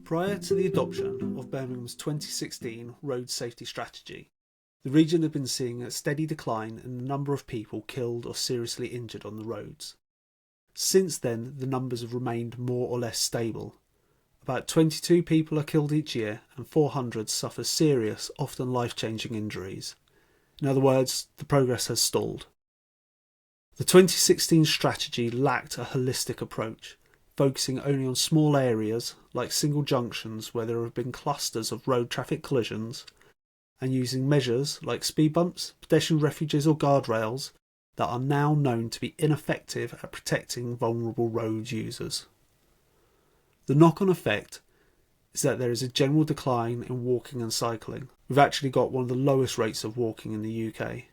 Prior to the adoption of Birmingham's 2016 road safety strategy, the region had been seeing a steady decline in the number of people killed or seriously injured on the roads. Since then, the numbers have remained more or less stable. About 22 people are killed each year and 400 suffer serious, often life-changing injuries. In other words, the progress has stalled. The 2016 strategy lacked a holistic approach, focusing only on small areas like single junctions where there have been clusters of road traffic collisions, and using measures like speed bumps, pedestrian refuges or guardrails that are now known to be ineffective at protecting vulnerable road users. The knock-on effect is that there is a general decline in walking and cycling. We've actually got one of the lowest rates of walking in the UK.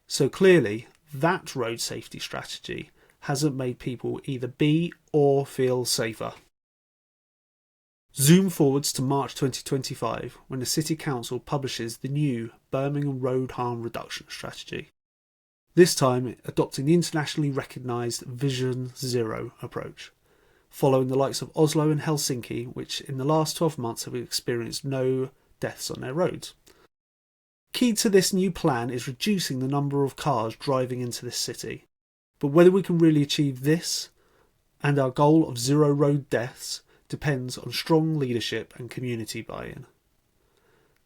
So clearly, that road safety strategy hasn't made people either be or feel safer. Zoom forwards to March 2025 when the City Council publishes the new Birmingham Road Harm Reduction Strategy. This time adopting the internationally recognised Vision Zero approach, following the likes of Oslo and Helsinki, which in the last 12 months have experienced no deaths on their roads. Key to this new plan is reducing the number of cars driving into this city. But whether we can really achieve this and our goal of zero road deaths depends on strong leadership and community buy-in.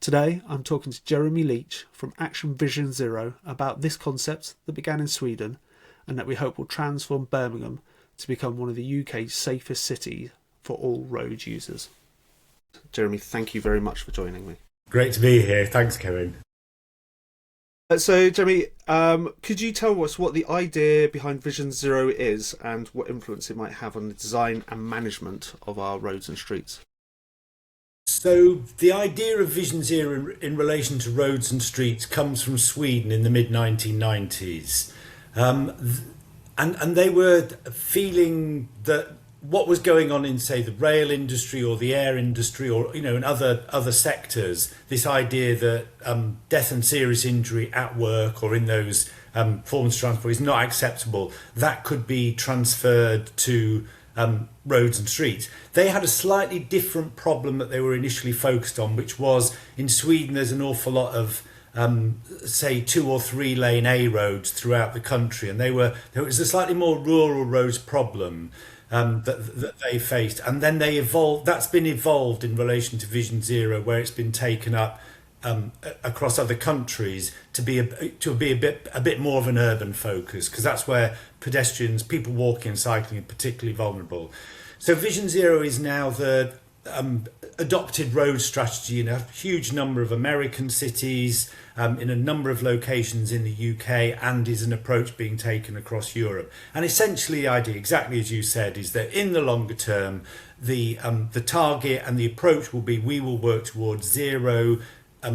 Today I'm talking to Jeremy Leach from Action Vision Zero about this concept that began in Sweden and that we hope will transform Birmingham to become one of the UK's safest cities for all road users. Jeremy, thank you very much for joining me. Great to be here. Thanks, Kevin. So, Jeremy, could you tell us what the idea behind Vision Zero is and what influence it might have on the design and management of our roads and streets? So the idea of Vision Zero in relation to roads and streets comes from Sweden in the mid-1990s. And they were feeling that what was going on in, say, the rail industry or the air industry or, in other sectors, this idea that death and serious injury at work or in those forms of transport is not acceptable, that could be transferred to roads and streets. They had a slightly different problem that they were initially focused on, which was in Sweden there's an awful lot of say 2 or 3 lane A roads throughout the country, and there was a slightly more rural roads problem that they faced, and then they evolved. That's been evolved in relation to Vision Zero, where it's been taken up across other countries to be a bit more of an urban focus, because that's where pedestrians, people walking and cycling, are particularly vulnerable. So Vision Zero is now the adopted road strategy in a huge number of American cities, in a number of locations in the UK, and is an approach being taken across Europe. And essentially the idea, exactly as you said, is that in the longer term, the target and the approach will be we will work towards zero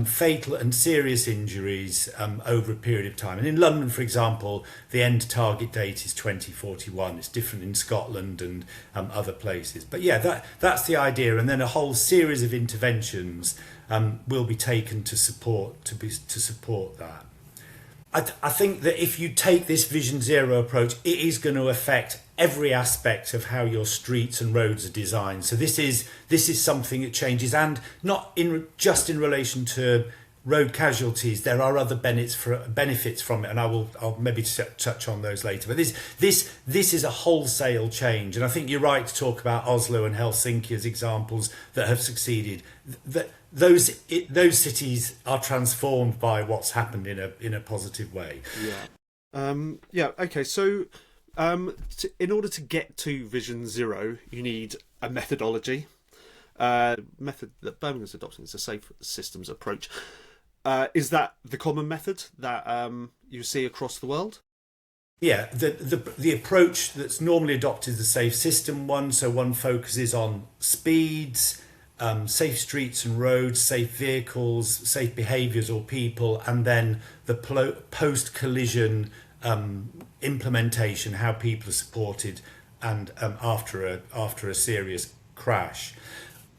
fatal and serious injuries over a period of time. And in London, for example, the end target date is 2041. It's different in Scotland and other places. But yeah, that's the idea. And then a whole series of interventions will be taken to support that. I think that if you take this Vision Zero approach, it is going to affect every aspect of how your streets and roads are designed. So this is something that changes, and not just in relation to road casualties. There are other benefits from it, and I'll maybe touch on those later. But this is a wholesale change, and I think you're right to talk about Oslo and Helsinki as examples that have succeeded. Those cities are transformed by what's happened in a positive way. Yeah. Okay. So, in order to get to Vision Zero, you need a methodology. Method that Birmingham's adopting is a safe systems approach. Is that the common method that you see across the world? Yeah, the approach that's normally adopted is the safe system one. So one focuses on speeds, safe streets and roads, safe vehicles, safe behaviours or people, and then the post-collision implementation, how people are supported, and after a serious crash.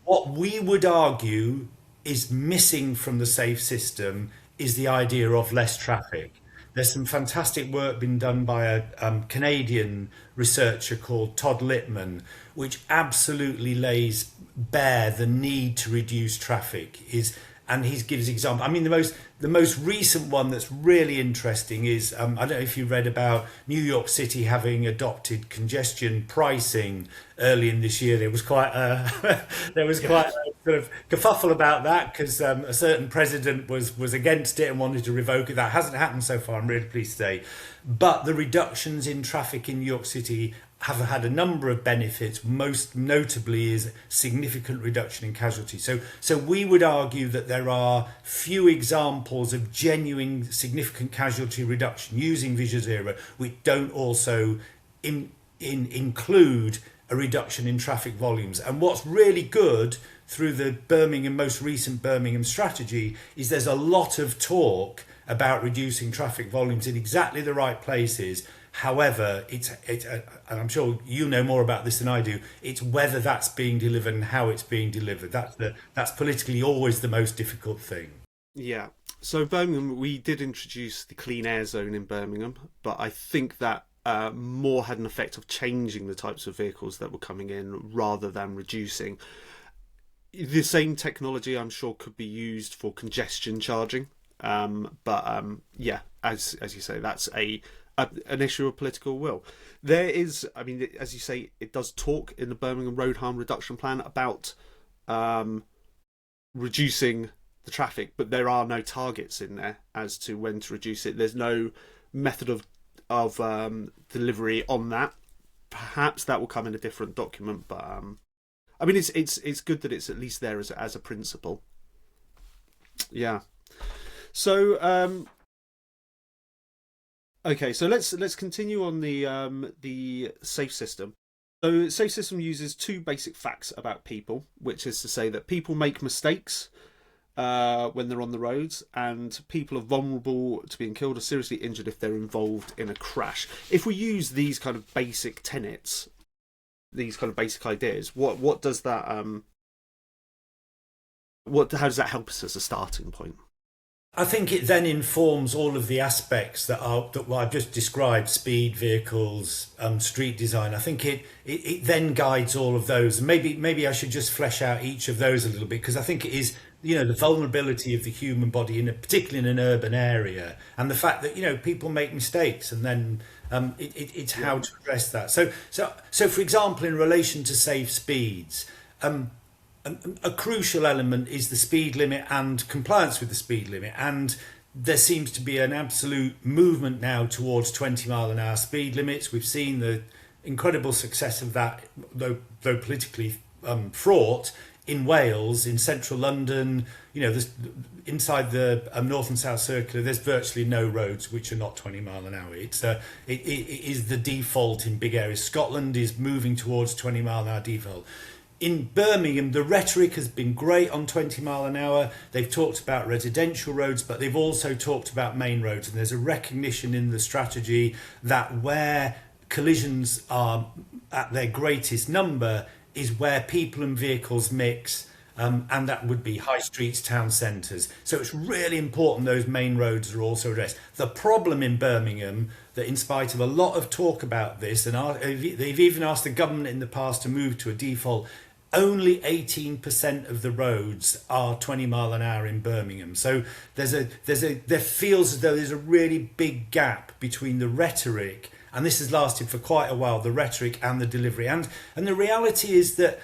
What we would argue is missing from the safe system is the idea of less traffic. there's some fantastic work been done by a Canadian researcher called Todd Littman, which absolutely lays bare the need to reduce traffic. And he gives example. I mean, the most recent one that's really interesting is I don't know if you read about New York City having adopted congestion pricing early in this year. There was quite a sort of kerfuffle about that because a certain president was against it and wanted to revoke it. That hasn't happened so far. I'm really pleased to say, but the reductions in traffic in New York City have had a number of benefits. Most notably is significant reduction in casualties. So we would argue that there are few examples of genuine significant casualty reduction using Vision Zero which don't also include a reduction in traffic volumes. And what's really good through the most recent Birmingham strategy is there's a lot of talk about reducing traffic volumes in exactly the right places. However, and I'm sure you know more about this than I do, it's whether that's being delivered and how it's being delivered. That's politically always the most difficult thing. Yeah. So Birmingham, we did introduce the clean air zone in Birmingham, but I think that more had an effect of changing the types of vehicles that were coming in rather than reducing. The same technology, I'm sure, could be used for congestion charging. Yeah, as you say, that's an issue of political will. There is, I mean, as you say, it does talk in the Birmingham Road Harm Reduction Plan about reducing the traffic, but there are no targets in there as to when to reduce it. There's no method of delivery on that. Perhaps that will come in a different document, but I mean, it's good that it's at least there as a principle. Yeah. So okay, so let's continue on the safe system. So safe system uses two basic facts about people, which is to say that people make mistakes when they're on the roads, and people are vulnerable to being killed or seriously injured if they're involved in a crash. If we use these kind of basic tenets, these kind of basic ideas, what does that how does that help us as a starting point? I think it then informs all of the aspects that I've just described: speed, vehicles, street design. I think it then guides all of those. And maybe I should just flesh out each of those a little bit, because I think it is, the vulnerability of the human body, particularly in an urban area, and the fact that people make mistakes, and then it's how to address that. So for example, in relation to safe speeds. A crucial element is the speed limit and compliance with the speed limit, and there seems to be an absolute movement now towards 20-mile-an-hour speed limits. We've seen the incredible success of that, though politically fraught, in Wales, in central London. Inside the North and South Circular, there's virtually no roads which are not 20 mile an hour. It is the default in big areas. Scotland is moving towards 20 mile an hour default. In Birmingham, the rhetoric has been great on 20 mile an hour. They've talked about residential roads, but they've also talked about main roads. And there's a recognition in the strategy that where collisions are at their greatest number is where people and vehicles mix. And that would be high streets, town centres. So it's really important those main roads are also addressed. The problem in Birmingham, that in spite of a lot of talk about this, and they've even asked the government in the past to move to a default, only 18% of the roads are 20 mile an hour in Birmingham. So there feels as though there's a really big gap between the rhetoric, and this has lasted for quite a while, the rhetoric and the delivery. And the reality is that,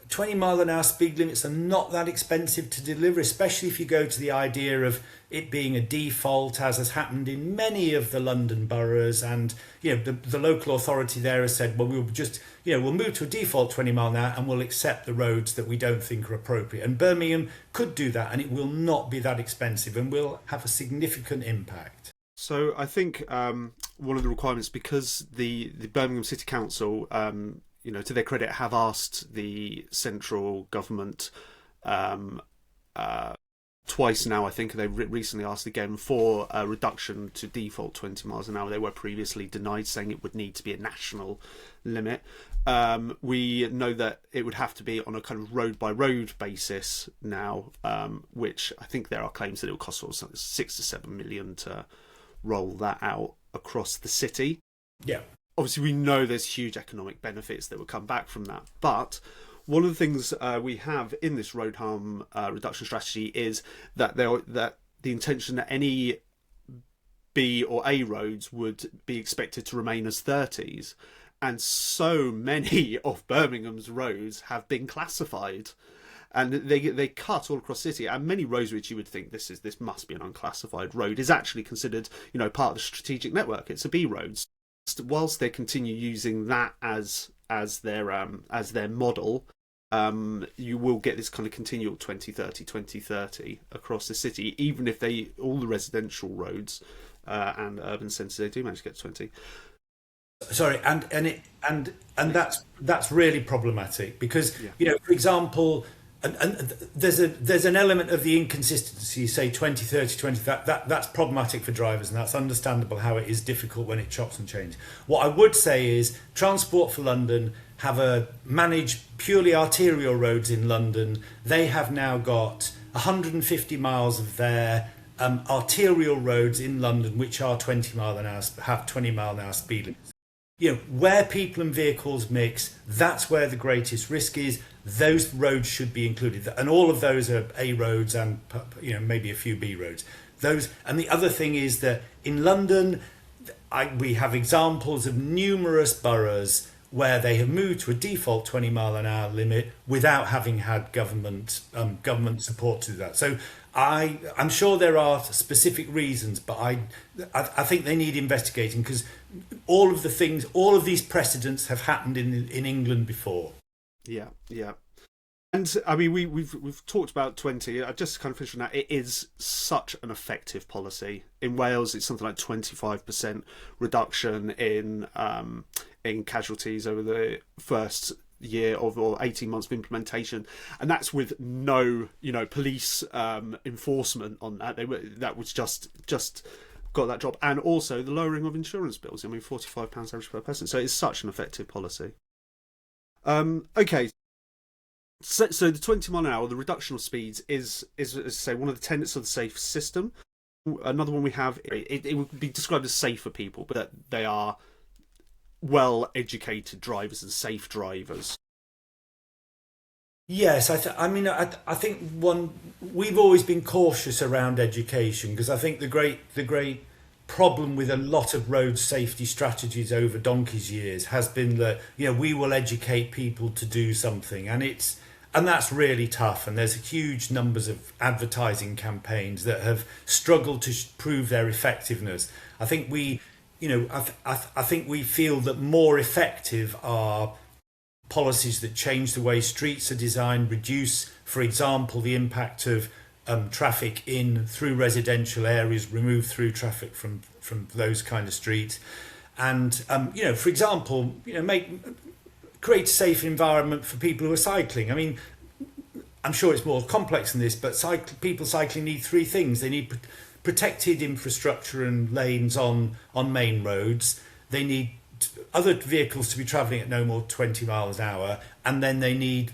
20 mile an hour speed limits are not that expensive to deliver, especially if you go to the idea of it being a default, as has happened in many of the London boroughs. And the local authority there has said, well, we'll just we'll move to a default 20 mile an hour and we'll accept the roads that we don't think are appropriate. And Birmingham could do that, and it will not be that expensive and will have a significant impact. So I think one of the requirements, because the Birmingham City Council, to their credit, have asked the central government twice now. I think they recently asked again for a reduction to default 20 miles an hour. They were previously denied, saying it would need to be a national limit. We know that it would have to be on a kind of road by road basis now, which I think there are claims that it will cost sort of 6 to 7 million to roll that out across the city. Yeah. Obviously, we know there's huge economic benefits that would come back from that. But one of the things we have in this road harm reduction strategy is that that the intention that any B or A roads would be expected to remain as 30s. And so many of Birmingham's roads have been classified. And they cut all across the city, and many roads which you would think this must be an unclassified road is actually considered, part of the strategic network. It's a B roads. Whilst they continue using that as their model, you will get this kind of continual 2030 across the city, even if all the residential roads and urban centres, they do manage to get to 20. Sorry, and that's really problematic because for example. And there's an element of the inconsistency, say 2030, that's problematic for drivers, and that's understandable how it is difficult when it chops and changes. What I would say is Transport for London manage purely arterial roads in London. They have now got 150 miles of their arterial roads in London which are 20 mile an hour speed limits. Where people and vehicles mix, that's where the greatest risk is. Those roads should be included, and all of those are A roads and maybe a few B roads. And the other thing is that in London, we have examples of numerous boroughs where they have moved to a default 20 mile an hour limit without having had government support to that. So I'm sure there are specific reasons, but I think they need investigating because all of these precedents have happened in England before. Yeah. And I mean, we've talked about 20. I just kind of finished on that. It is such an effective policy. In Wales, it's something like 25% reduction in casualties over the first year or 18 months of implementation, and that's with no police enforcement on that. That was just got that job, and also the lowering of insurance bills. I mean, £45 average per person. So it's such an effective policy. Okay. So the 20 mile an hour, the reduction of speeds is as I say, one of the tenets of the safe system. Another one we have, it would be described as safe for people, but that they are well-educated drivers and safe drivers. Yes, I think we've always been cautious around education because I think the great problem with a lot of road safety strategies over donkey's years has been that we will educate people to do something, and that's really tough. And there's huge numbers of advertising campaigns that have struggled to prove their effectiveness. I think I think we feel that more effective are policies that change the way streets are designed, reduce, for example, the impact of traffic in through residential areas, remove through traffic from those kind of streets, and for example, create a safe environment for people who are cycling. I mean, I'm sure it's more complex than this, but people cycling need three things. They need protected infrastructure and lanes on main roads. They need other vehicles to be travelling at no more 20 miles an hour, and then they need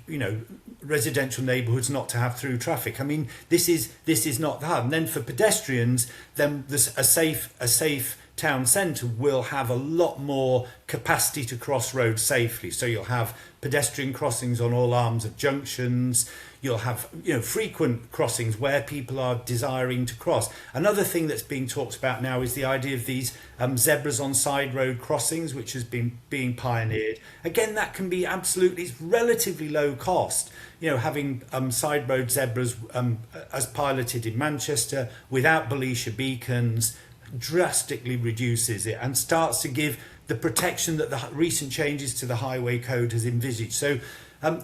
residential neighbourhoods not to have through traffic. I mean, this is not that hard. And then for pedestrians, then a safe town centre will have a lot more capacity to cross roads safely. So you'll have pedestrian crossings on all arms of junctions. You'll have frequent crossings where people are desiring to cross. Another thing that's being talked about now is the idea of these zebras on side road crossings, which has been being pioneered. Again, that can be it's relatively low cost. Having side road zebras as piloted in Manchester without Belisha beacons drastically reduces it and starts to give the protection that the recent changes to the highway code has envisaged. So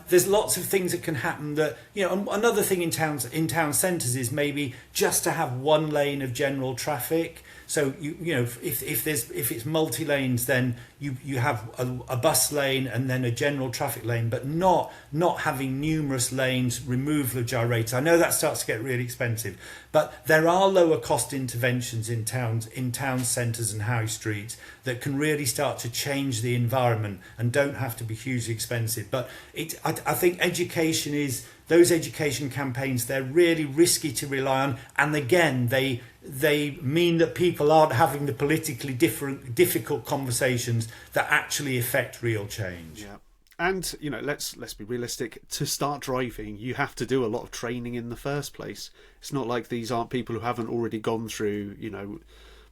there's lots of things that can happen that, another thing in town centres is maybe just to have one lane of general traffic. So if it's multi lanes, then you have a bus lane and then a general traffic lane, but not having numerous lanes, removal of gyrators. I know that starts to get really expensive, but there are lower cost interventions in town centres and high streets that can really start to change the environment and don't have to be hugely expensive. But I think those education campaigns, they're really risky to rely on, and again they they mean that people aren't having the politically difficult conversations that actually affect real change. Yeah. And, you know, let's be realistic. To start driving, you have to do a lot of training in the first place. It's not like these aren't people who haven't already gone through, you know,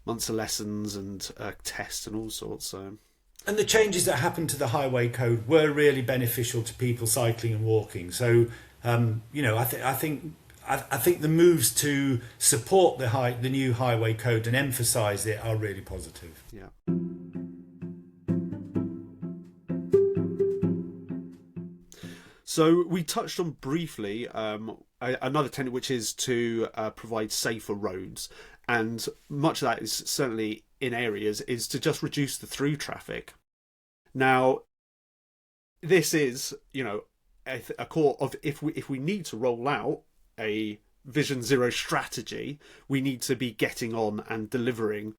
months of lessons and tests and all sorts. So. And the changes that happened to the highway code were really beneficial to people cycling and walking. So, you know, I think the moves to support the new highway code and emphasise it are really positive. Yeah. So we touched on briefly another tenet, which is to provide safer roads, and much of that is certainly in areas is to just reduce the through traffic. Now, this is, you know, a core of if we need to roll out a Vision Zero strategy, we need to be getting on and delivering,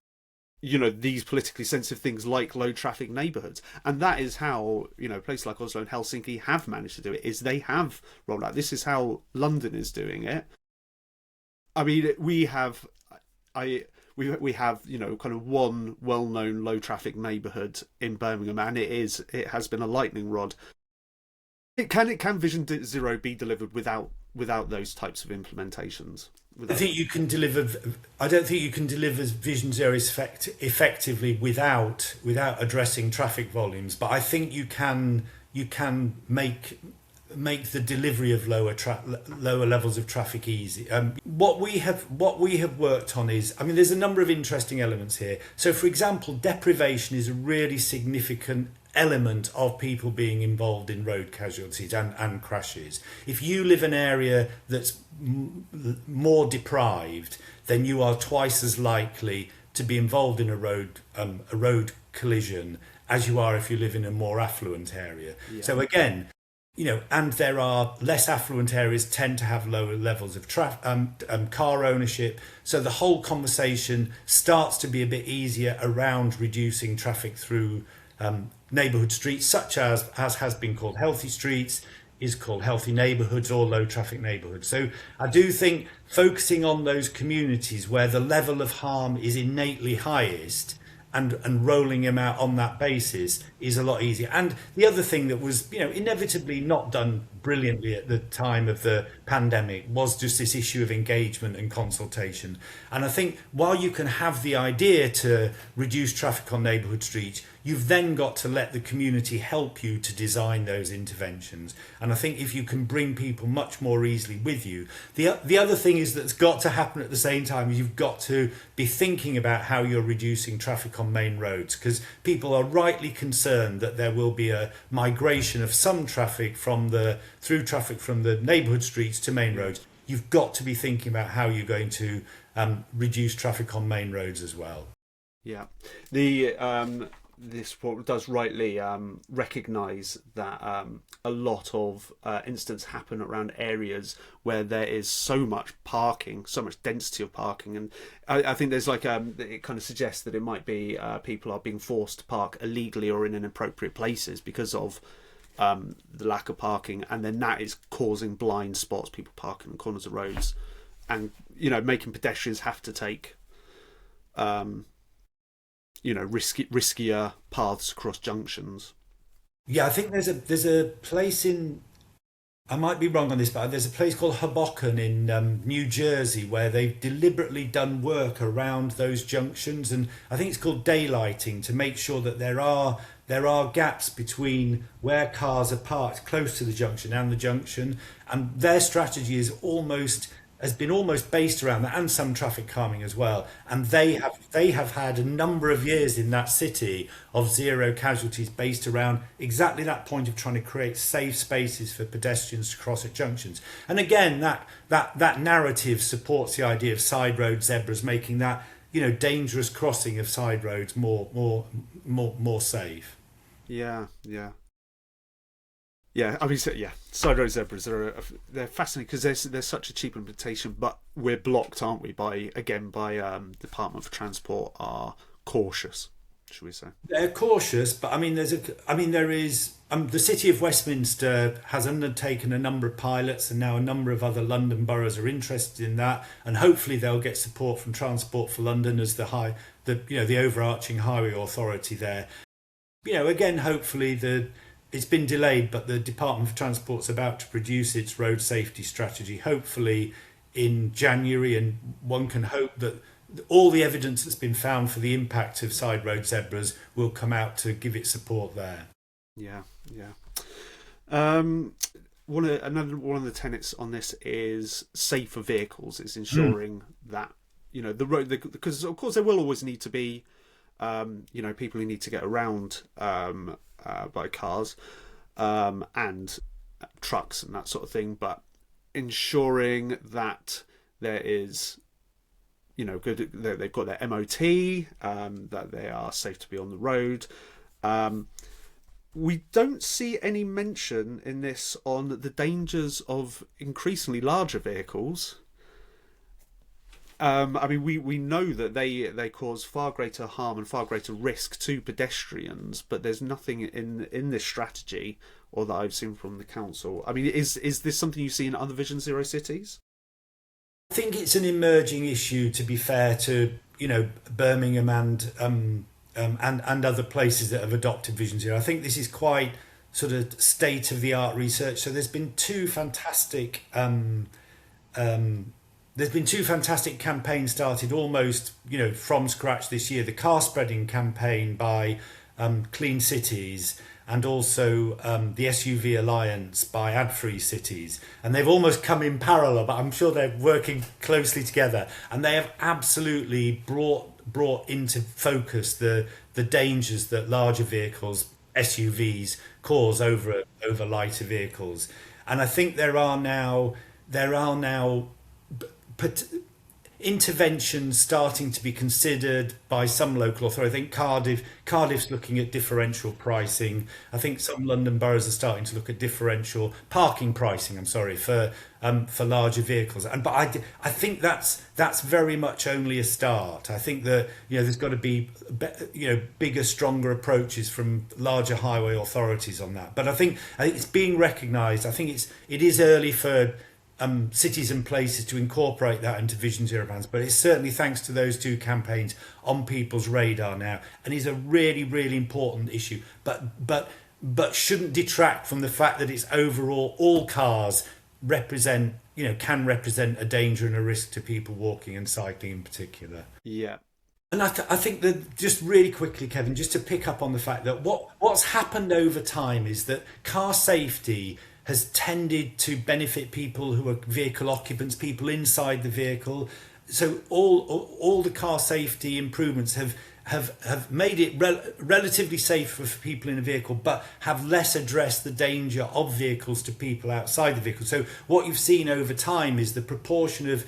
you know, these politically sensitive things like low traffic neighbourhoods. And that is how, you know, places like Oslo and Helsinki have managed to do it, is they have rolled out. This is how London is doing it. I mean, we have, you know, kind of one well-known low traffic neighbourhood in Birmingham, and it has been a lightning rod. Can Vision Zero be delivered without those types of implementations? I think you can deliver. I don't think you can deliver Vision Zero effectively without addressing traffic volumes. But I think you can make the delivery of lower levels of traffic easy. What we have worked on is, I mean, there's a number of interesting elements here. So, for example, deprivation is a really significant element of people being involved in road casualties and crashes. If you live in an area that's more deprived, then you are twice as likely to be involved in a road collision as you are if you live in a more affluent area. Yeah. So again, you know, and there are less affluent areas tend to have lower levels of car ownership. So the whole conversation starts to be a bit easier around reducing traffic through neighbourhood streets, such as has been called healthy streets, is called healthy neighbourhoods or low traffic neighbourhoods. So I do think focusing on those communities where the level of harm is innately highest and rolling them out on that basis is a lot easier. And the other thing that was, you know, inevitably not done brilliantly at the time of the pandemic was just this issue of engagement and consultation. And I think while you can have the idea to reduce traffic on neighbourhood streets, you've then got to let the community help you to design those interventions. And I think if you can bring people much more easily with you, the other thing is that's got to happen at the same time, you've got to be thinking about how you're reducing traffic on main roads, because people are rightly concerned that there will be a migration of some traffic from the neighbourhood streets to main roads. You've got to be thinking about how you're going to reduce traffic on main roads as well. Yeah, this report does rightly recognise that a lot of incidents happen around areas where there is so much parking, so much density of parking, and I think there's like it kind of suggests that it might be people are being forced to park illegally or in inappropriate places because of the lack of parking, and then that is causing blind spots, people parking on corners of roads, and, you know, making pedestrians have to take you know, riskier paths across junctions. Yeah, I think there's a place in, I might be wrong on this, but there's a place called Hoboken in New Jersey where they've deliberately done work around those junctions, and I think it's called daylighting, to make sure that there are gaps between where cars are parked close to the junction and the junction, and their strategy has been almost based around that, and some traffic calming as well. And they have had a number of years in that city of zero casualties based around exactly that point of trying to create safe spaces for pedestrians to cross at junctions. And again, that narrative supports the idea of side road zebras, making that, you know, dangerous crossing of side roads more safe. Yeah. Yeah, I mean, side road zebras they're fascinating because they're such a cheap implementation, but we're blocked, aren't we? By Department for Transport are cautious. should we say? They're cautious, but I mean, there is. The City of Westminster has undertaken a number of pilots, and now a number of other London boroughs are interested in that, and hopefully they'll get support from Transport for London as the overarching highway authority there. Again, hopefully it's been delayed, but the Department for Transport's about to produce its road safety strategy, hopefully in January, and one can hope that all the evidence that's been found for the impact of side road zebras will come out to give it support there. Yeah. One of the tenets on this is safer vehicles. It's ensuring that the road, because of course there will always need to be people who need to get around by cars and trucks and that sort of thing, but ensuring that there is good, they've got their MOT, that they are safe to be on the road. We don't see any mention in this on the dangers of increasingly larger vehicles. We know that they cause far greater harm and far greater risk to pedestrians, but there's nothing in this strategy, or that I've seen from the council. I mean, is this something you see in other Vision Zero cities? I think it's an emerging issue, to be fair to Birmingham and other places that have adopted Vision Zero. I think this is quite sort of state of the art research. So there's been two fantastic campaigns started almost from scratch this year. The car spreading campaign by Clean Cities, and also the SUV Alliance by Ad-Free Cities. And they've almost come in parallel, but I'm sure they're working closely together. And they have absolutely brought into focus the dangers that larger vehicles, SUVs, cause over lighter vehicles. And I think there are now interventions starting to be considered by some local authorities. I think Cardiff's looking at differential pricing. I think some London boroughs are starting to look at differential parking pricing. I'm sorry, for larger vehicles. But I think that's very much only a start. I think that there's got to be bigger, stronger approaches from larger highway authorities on that. But I think it's being recognised. I think it is early for cities and places to incorporate that into Vision Zero plans, but it's certainly thanks to those two campaigns on people's radar now, and is a really, really important issue. But shouldn't detract from the fact that it's overall all cars can represent a danger and a risk to people walking and cycling in particular. Yeah. And I think that, just really quickly, Kevin, just to pick up on the fact that what's happened over time is that car safety has tended to benefit people who are vehicle occupants, people inside the vehicle. So all the car safety improvements have made it relatively safe for people in a vehicle, but have less addressed the danger of vehicles to people outside the vehicle. So what you've seen over time is the proportion of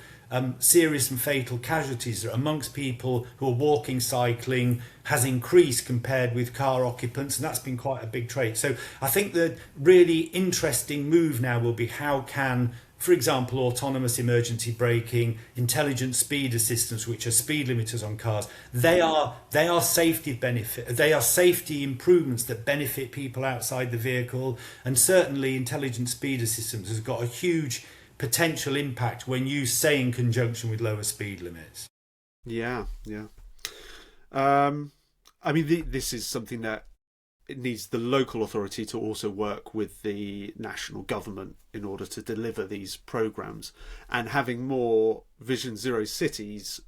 serious and fatal casualties amongst people who are walking, cycling, has increased compared with car occupants, and that's been quite a big trait. So I think the really interesting move now will be how can, for example, autonomous emergency braking, intelligent speed assistance, which are speed limiters on cars, they are safety improvements that benefit people outside the vehicle, and certainly intelligent speed assistance has got a huge potential impact when used, say, in conjunction with lower speed limits. Yeah. This is something that it needs the local authority to also work with the national government in order to deliver these programs, and having more Vision Zero cities,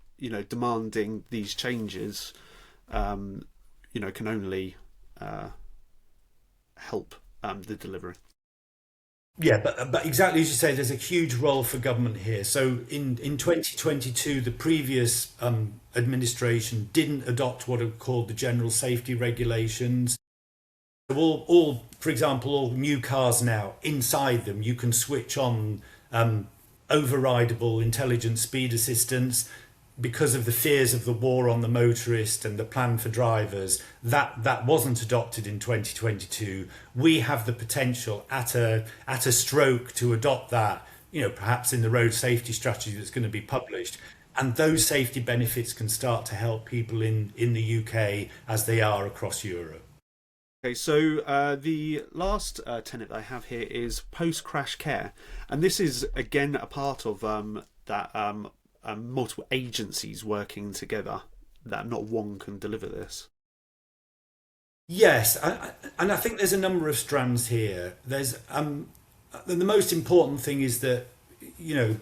demanding these changes, can only help the delivery. Yeah, but exactly as you say, there's a huge role for government here. So in 2022, the previous administration didn't adopt what are called the general safety regulations. For example, all new cars now, inside them, you can switch on overrideable intelligent speed assistance. Because of the fears of the war on the motorist and the plan for drivers, that wasn't adopted in 2022. We have the potential at a stroke to adopt that, perhaps in the road safety strategy that's going to be published. And those safety benefits can start to help people in the UK as they are across Europe. Okay, so the last tenet I have here is post-crash care, and this is again a part of that multiple agencies working together. That not one can deliver this. Yes, and I think there's a number of strands here. There's the most important thing is that, you know,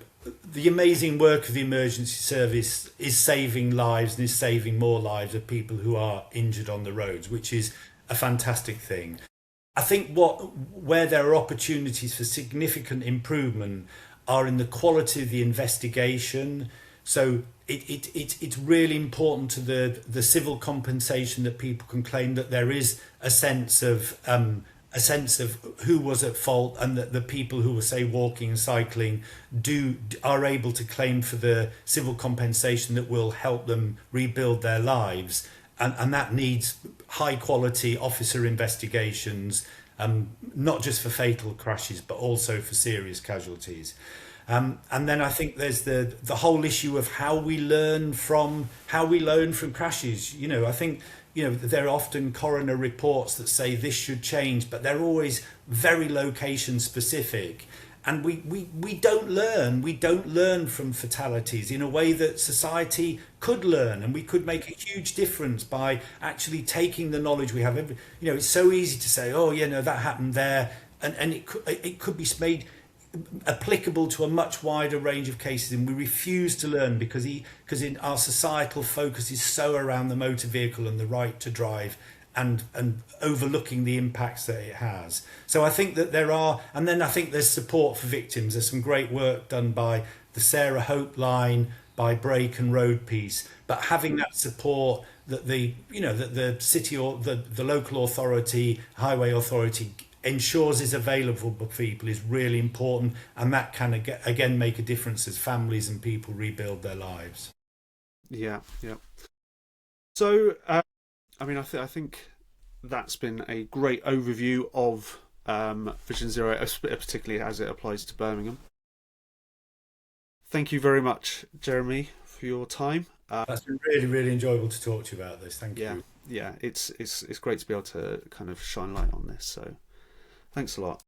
the amazing work of the emergency service is saving lives and is saving more lives of people who are injured on the roads, which is a fantastic thing. I think where there are opportunities for significant improvement are in the quality of the investigation. So it's really important to the civil compensation that people can claim, that there is a sense of who was at fault, and that the people who were, say, walking and cycling are able to claim for the civil compensation that will help them rebuild their lives. And that needs high quality officer investigations, not just for fatal crashes, but also for serious casualties. And then I think there's the whole issue of how we learn from crashes. You know, I think, you know, there are often coroner reports that say this should change, but they're always very location specific. And we don't learn from fatalities in a way that society could learn, and we could make a huge difference by actually taking the knowledge we have. You know, it's so easy to say, oh, you know, that happened there, and it could be made applicable to a much wider range of cases, and we refuse to learn because in our societal focus is so around the motor vehicle and the right to drive, and overlooking the impacts that it has. So I think that I think there's support for victims. There's some great work done by the Sarah Hope line, by Brake and Road Peace, but having that support that the city or the local authority, highway authority ensures is available for people is really important, and that can again make a difference as families and people rebuild their lives. Yeah. So I mean, I think that's been a great overview of Vision Zero, particularly as it applies to Birmingham. Thank you very much, Jeremy, for your time. That's been really, really enjoyable to talk to you about this. Thank you. Yeah, it's great to be able to kind of shine light on this. So, thanks a lot.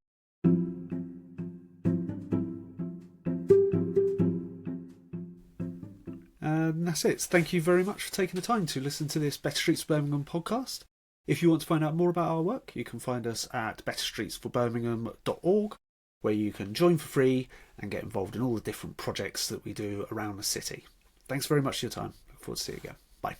And that's it. Thank you very much for taking the time to listen to this Better Streets Birmingham podcast. If you want to find out more about our work, you can find us at betterstreetsforbirmingham.org, where you can join for free and get involved in all the different projects that we do around the city. Thanks very much for your time. Look forward to seeing you again. Bye.